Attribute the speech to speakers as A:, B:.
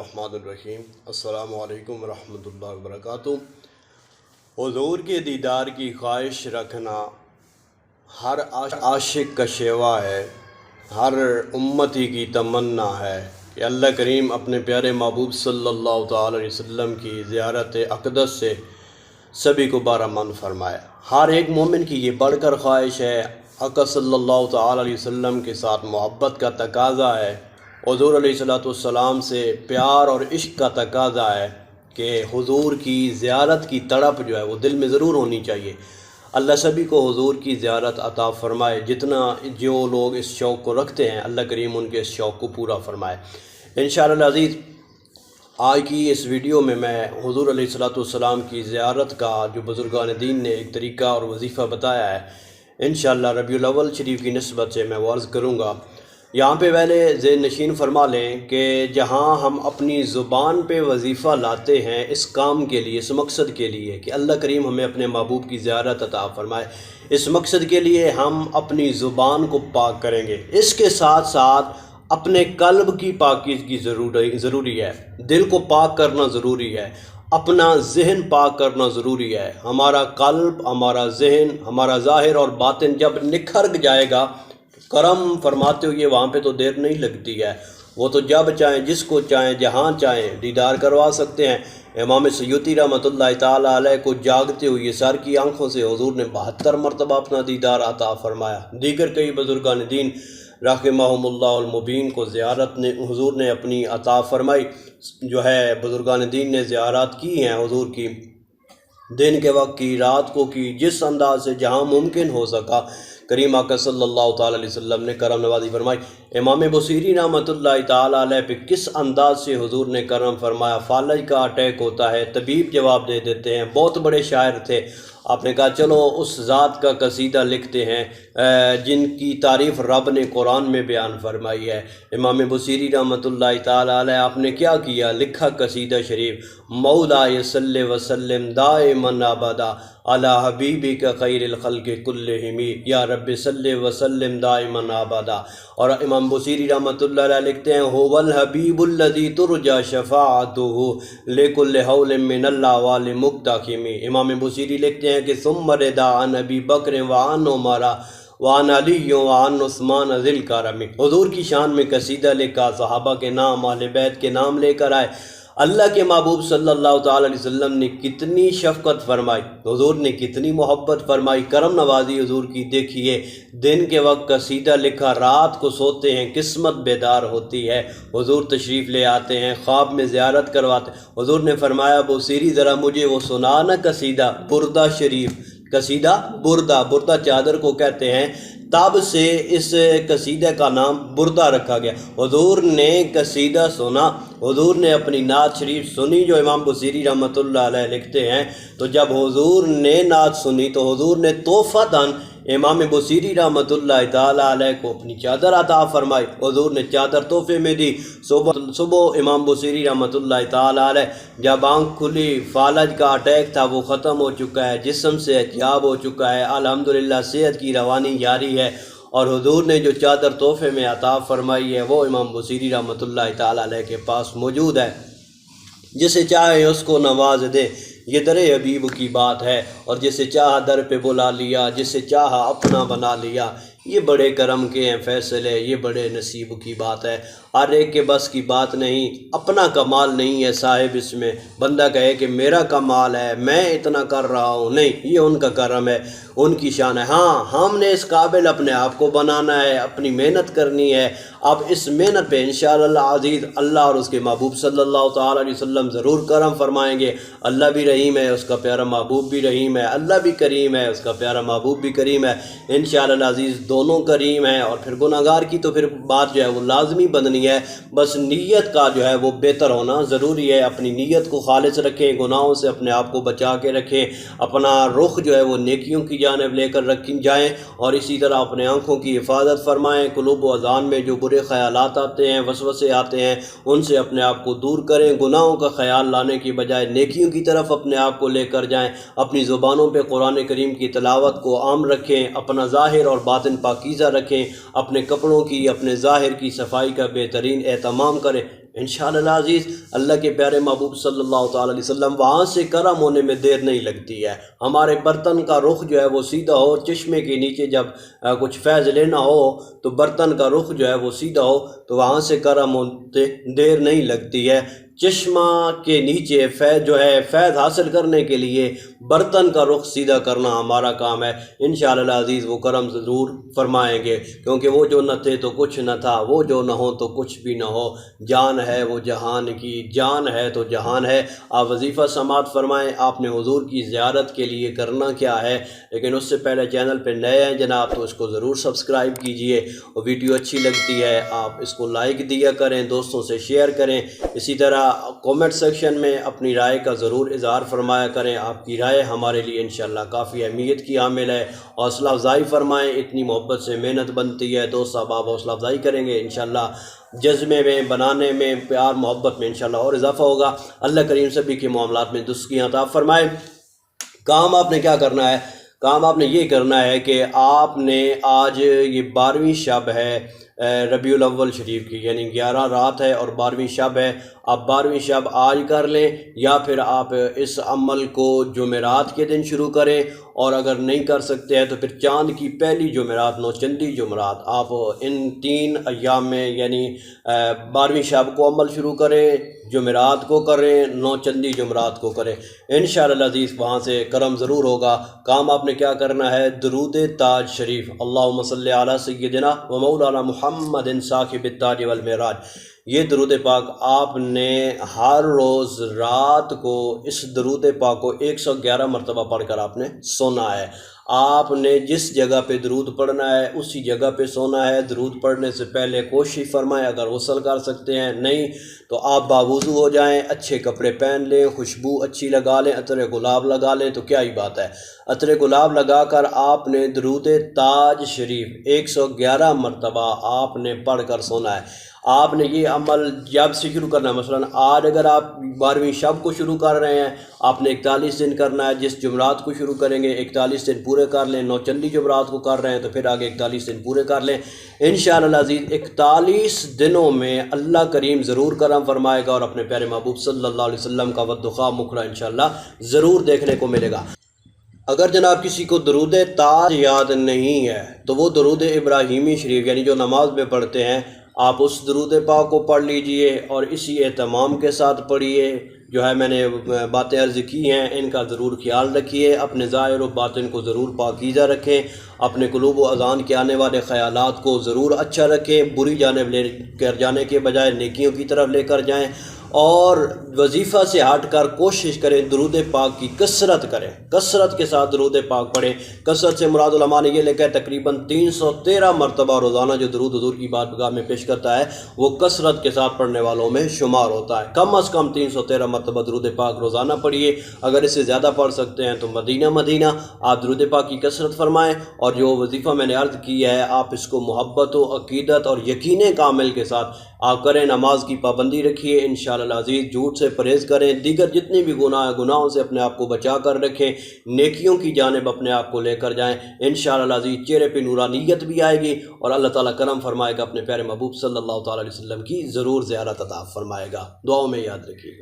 A: बिस्मिल्लाहिर्रहमानिर्रहीम। अस्सलामु अलैकुम रहमतुल्लाहि व बरकातुहू। हुज़ूर के दीदार की ख्वाहिश रखना हर आशिक का शेवा है, हर उम्मती की तमन्ना है कि अल्लाह करीम अपने प्यारे महबूब सल्लल्लाहु ताला अलैहि वसल्लम की ज़ियारत अक़दस से सभी को बारामंद फरमाए। हर एक मोमिन की ये बढ़कर ख्वाहिश है। आका सल्लल्लाहु ताला अलैहि वसल्लम के साथ मोहब्बत का तकाज़ा है, हुज़ूर अलैहिस्सलाम से प्यार और इश्क का तकाज़ा है कि हुज़ूर की ज़ियारत की तड़प जो है वो दिल में ज़रूर होनी चाहिए। अल्लाह सभी को हुज़ूर की ज़ियारत अता फ़रमाए। जितना जो लोग इस शौक़ को रखते हैं अल्लाह करीम उनके इस शौक़ को पूरा फ़रमाए इंशाअल्लाह अज़ीज़। आज की इस वीडियो में मैं हुज़ूर अलैहिस्सलाम की ज़ियारत का जो बुज़ुर्गान दीन ने एक तरीक़ा और वजीफ़ा बताया है, इंशाअल्लाह रबीउल अव्वल शरीफ की निस्बत से मैं अर्ज़ करूँगा। यहाँ पे पहले ज़हन नशीन फरमा लें कि जहाँ हम अपनी ज़ुबान पे वजीफ़ा लाते हैं इस काम के लिए, इस मकसद के लिए कि अल्लाह करीम हमें अपने महबूब की ज़ियारत अता फ़रमाए, इस मकसद के लिए हम अपनी ज़ुबान को पाक करेंगे। इसके साथ साथ अपने कल्ब की पाकीज़गी ज़रूरी है, दिल को पाक करना ज़रूरी है, अपना ज़हन पाक करना ज़रूरी है। हमारा कल्ब, हमारा ज़हन, हमारा ज़ाहिर और बातिन जब निखर जाएगा, करम फरमाते हुए वहाँ पे तो देर नहीं लगती है। वो तो जब चाहें, जिसको चाहें, जहाँ चाहें दीदार करवा सकते हैं। इमाम सयूती रहमतुल्लाह ताला अलैह को जागते हुए सर की आंखों से हुज़ूर ने 72 मरतबा अपना दीदार अता फ़रमाया। दीगर कई बुज़ुर्गान दीन रहमहुमुल्लाहुल मुबीन को ज़ियारत ने हुज़ूर ने अपनी अता फ़रमाई। जो है बुज़ुर्गान दीन ने ज़ियारत की हैं हुज़ूर की, दिन के वक्त की, रात को की, जिस अंदाज से जहाँ मुमकिन हो सका करीम आका सल्लल्लाहु ताला अलैहि वसल्लम ने करम नवाज़ी फरमाई। इमाम बुसीरी रहमतुल्लाह ताला अलैह पे किस अंदाज से हुज़ूर ने करम फरमाया। फालज का अटैक होता है, तबीब जवाब दे देते हैं। बहुत बड़े शायर थे। आपने कहा चलो उस ज़ात का कसीदा लिखते हैं जिनकी तारीफ़ रब ने कुरान में बयान फरमाई है। इमाम बुसीरी रहमतुल्लाह ताला अलैह आपने क्या किया, लिखा कसीदा शरीफ, मौला सल्ले वसल्लम दाइमन अबदा अला हबीबी का खैरिल खल्क़ि कुल्लिहिमी या रब्बि सल्ले वसल्लम दाइमन अबदा। और इमाम बुसीरी रहमतुल्लाह अलैह लिखते हैं हुवल हबीबुल्लज़ी तुरजा शफ़ाअतुहु लिकुल्लि हौलिन मिनल्लाह वालि मुक्तकिमी। इमाम बुसीरी लिखते हैं कि सुम्मा रिदा अन अबी बकर व अन उमर वान अली वान उस्मान ज़िल करमी। हुज़ूर की शान में कसीदा लिखा, सहाबा के नाम, अहले बैत के नाम लेकर आए। अल्लाह के महबूब सल्लल्लाहु ताला अलैहि वसल्लम ने कितनी शफ़क़त फरमाई, हुज़ूर ने कितनी मोहब्बत फरमाई, करम नवाजी हुज़ूर की देखिए। दिन के वक्त कसीदा लिखा, रात को सोते हैं, किस्मत बेदार होती है, हुज़ूर तशरीफ़ ले आते हैं, ख्वाब में ज़ियारत करवाते। हुज़ूर ने फरमाया बुसीरी ज़रा मुझे वो सुना ना कसीदा, बुर्दा शरीफ। कसीदा बुर्दा, बुर्दा चादर को कहते हैं, तब से इस कसीदे का नाम बुर्दा रखा गया। हुज़ूर ने कसीदा सुना, हुज़ूर ने अपनी नात शरीफ सुनी जो इमाम बुसीरी रहमतुल्लाह अलैह लिखते हैं। तो जब हुज़ूर ने नात सुनी तो हुज़ूर ने तोहफ़तन इमाम बुसीरी रहमतुल्लाह ताला अलैह को अपनी चादर अता फ़रमाई। हुज़ूर ने चादर तोहफ़े में दी। सुबह इमाम बुसीरी रहमतुल्लाह ताला अलैह जब आँख खुली, फालज का अटैक था वो ख़त्म हो चुका है, जिस्म से एहतियाब हो चुका है, अल्हम्दुलिल्लाह सेहत की रवानी जारी है। और हुज़ूर ने जो चादर तोहफ़े में अता फ़रमाई है वो इमाम बुसीरी रहमतुल्लाह ताला अलैह के पास मौजूद है। जिसे चाहे उसको नवाज दे, ये दर हबीब की बात है। और जिसे चाहा दर पे बुला लिया, जिसे चाहा अपना बना लिया। ये बड़े करम के हैं फ़ैसले, ये बड़े नसीब की बात है। हर एक के बस की बात नहीं, अपना कमाल नहीं है साहिब इसमें। बंदा कहे कि मेरा कमाल है, मैं इतना कर रहा हूँ, नहीं, ये उनका करम है, उनकी शान है। हाँ, हमने इस काबिल अपने आप को बनाना है, अपनी मेहनत करनी है। अब इस मेहनत पे इंशाअल्लाह अज़ीज़ अल्लाह और उसके महबूब सल्लल्लाहु ताला अलैहि वसल्लम ज़रूर करम फरमाएंगे। अल्लाह भी रहीम है, उसका प्यारा महबूब भी रहीम है। अल्लाह भी करीम है, उसका प्यारा महबूब भी करीम है। इंशाअल्लाह अज़ीज़ दोनों करीम हैं। और फिर गुनाहगार की तो फिर बात जो है वो लाजमी बननी है। बस नीयत का जो है वो बेहतर होना ज़रूरी है। अपनी नीयत को खालिस रखें, गुनाहों से अपने आप को बचा के रखें, अपना रुख जो है वो नेकियों की जानिब लेकर रखी जाएँ। और इसी तरह अपने आँखों की हिफाजत फरमाएँ। कुलूब व अज़ान में जो बुरे ख़यालात आते हैं, वसवसे आते हैं, उनसे अपने आप को दूर करें। गुनाहों का ख्याल लाने की बजाय नेकियों की तरफ अपने आप को लेकर जाएँ। अपनी ज़ुबानों पर कुरान करीम की तिलावत को आम रखें, अपना ज़ाहिर और बातिन पाकीज़ा रखें, अपने कपड़ों की, अपने ज़ाहिर की सफाई का बेहतरीन एहतमाम करें। انشاءاللہ عزیز اللہ کے پیارے محبوب صلی اللہ تعالی علیہ وسلم وہاں سے کرم ہونے میں دیر نہیں لگتی ہے. ہمارے برتن کا رخ جو ہے وہ سیدھا ہو, چشمے کے نیچے جب کچھ فیض لینا ہو تو برتن کا رخ جو ہے وہ سیدھا ہو تو وہاں سے کرم ہوتے دیر نہیں لگتی ہے. چشمہ کے نیچے فیض جو ہے فیض حاصل کرنے کے لیے برتن کا رخ سیدھا کرنا ہمارا کام ہے. انشاءاللہ عزیز وہ کرم ضرور فرمائیں گے, کیونکہ وہ جو نہ تھے تو کچھ نہ تھا, وہ جو نہ ہو تو کچھ بھی نہ ہو, جان ہے وہ جہان کی, جان ہے تو جہان ہے. آپ وظیفہ سماعت فرمائیں. آپ نے حضور کی زیارت کے لیے کرنا کیا ہے, لیکن اس سے پہلے چینل پہ نئے ہیں جناب تو اس کو ضرور سبسکرائب کیجئے, اور ویڈیو اچھی لگتی ہے آپ اس کو لائک دیا کریں, دوستوں سے شیئر کریں. اسی طرح کومنٹ سیکشن میں اپنی رائے کا ضرور اظہار فرمایا کریں. آپ کی رائے ہمارے لیے انشاءاللہ کافی اہمیت کی حامل ہے. حوصلہ افزائی فرمائیں, اتنی محبت سے محنت بنتی ہے. دوست احباب حوصلہ افزائی کریں گے انشاءاللہ جذبے میں, بنانے میں, پیار محبت میں انشاءاللہ اور اضافہ ہوگا. اللہ کریم سبھی کے معاملات میں درستگیاں عطا فرمائے. کام آپ نے کیا کرنا ہے, کام آپ نے یہ کرنا ہے کہ آپ نے آج یہ 12ویں شب ہے ربیع الاول شریف کی, یعنی 11 رات ہے اور 12ویں شب ہے. آپ 12ویں شب آج کر لیں, یا پھر آپ اس عمل کو جمعرات کے دن شروع کریں, اور اگر نہیں کر سکتے ہیں تو پھر چاند کی پہلی جمعرات, نوچندی جمعرات, آپ ان 3 ایام میں یعنی 12ویں شب کو عمل شروع کریں, جمعرات کو کریں, نوچندی جمعرات کو کریں. انشاءاللہ عزیز وہاں سے کرم ضرور ہوگا. کام آپ نے کیا کرنا ہے, درود تاج شریف, اللہم صلی علی سیدنا و مولانا محمد صاحب التاج والمعراج, یہ درود پاک آپ نے ہر روز رات کو اس درود پاک کو 111 مرتبہ پڑھ کر آپ نے سونا ہے. آپ نے جس جگہ پہ درود پڑھنا ہے اسی جگہ پہ سونا ہے. درود پڑھنے سے پہلے کوشش فرمائیں, اگر غسل کر سکتے ہیں, نہیں تو آپ باوضو ہو جائیں, اچھے کپڑے پہن لیں, خوشبو اچھی لگا لیں, عطر گلاب لگا لیں تو کیا ہی بات ہے. عطر گلاب لگا کر آپ نے درود تاج شریف 111 مرتبہ آپ نے پڑھ کر سونا ہے. آپ نے یہ عمل جب سے شروع کرنا ہے, مثلا آج اگر آپ 12ویں شب کو شروع کر رہے ہیں آپ نے 41 دن کرنا ہے. جس جمعرات کو شروع کریں گے 41 دن پورے کر لیں, نوچندی جمعرات کو کر رہے ہیں تو پھر آگے 41 دن پورے کر لیں. انشاءاللہ عزیز 41 دنوں میں اللہ کریم ضرور کرم فرمائے گا, اور اپنے پیارے محبوب صلی اللہ علیہ وسلم کا ودخواہ مکھڑا انشاءاللہ ضرور دیکھنے کو ملے گا. اگر جناب کسی کو درود تاج یاد نہیں ہے تو وہ درود ابراہیمی شریف یعنی جو نماز میں پڑھتے ہیں, آپ اس درود پاک کو پڑھ لیجئے اور اسی اہتمام کے ساتھ پڑھیے. جو ہے میں نے باتیں عرض کی ہیں ان کا ضرور خیال رکھیے, اپنے ظاہر و باطن کو ضرور پاکیزہ رکھیں, اپنے قلوب و اذان کے آنے والے خیالات کو ضرور اچھا رکھیں, بری جانب لے کر جانے کے بجائے نیکیوں کی طرف لے کر جائیں, اور وظیفہ سے ہٹ کر کوشش کریں درود پاک کی کثرت کریں, کثرت کے ساتھ درود پاک پڑھیں. کثرت سے مراد علماء نے یہ لکھا ہے تقریباً 313 مرتبہ روزانہ جو درود حضور کی بارگاہ میں پیش کرتا ہے وہ کثرت کے ساتھ پڑھنے والوں میں شمار ہوتا ہے. کم از کم 313 مرتبہ درود پاک روزانہ پڑھیے. اگر اس سے زیادہ پڑھ سکتے ہیں تو مدینہ آپ درود پاک کی کثرت فرمائیں, اور جو وظیفہ میں نے عرض کی ہے آپ اس کو محبت و عقیدت اور یقین کامل کے ساتھ آپ کریں. نماز کی پابندی رکھیے انشاءاللہ عزیز, جھوٹ سے پرہیز کریں, دیگر جتنے بھی گناہوں سے اپنے آپ کو بچا کر رکھیں, نیکیوں کی جانب اپنے آپ کو لے کر جائیں. انشاءاللہ عزیز چہرے پہ نورانیت بھی آئے گی, اور اللہ تعالیٰ کرم فرمائے گا, اپنے پیارے محبوب صلی اللہ تعالی علیہ وسلم کی ضرور زیارت عطا فرمائے گا. دعاؤں میں یاد رکھیے گا.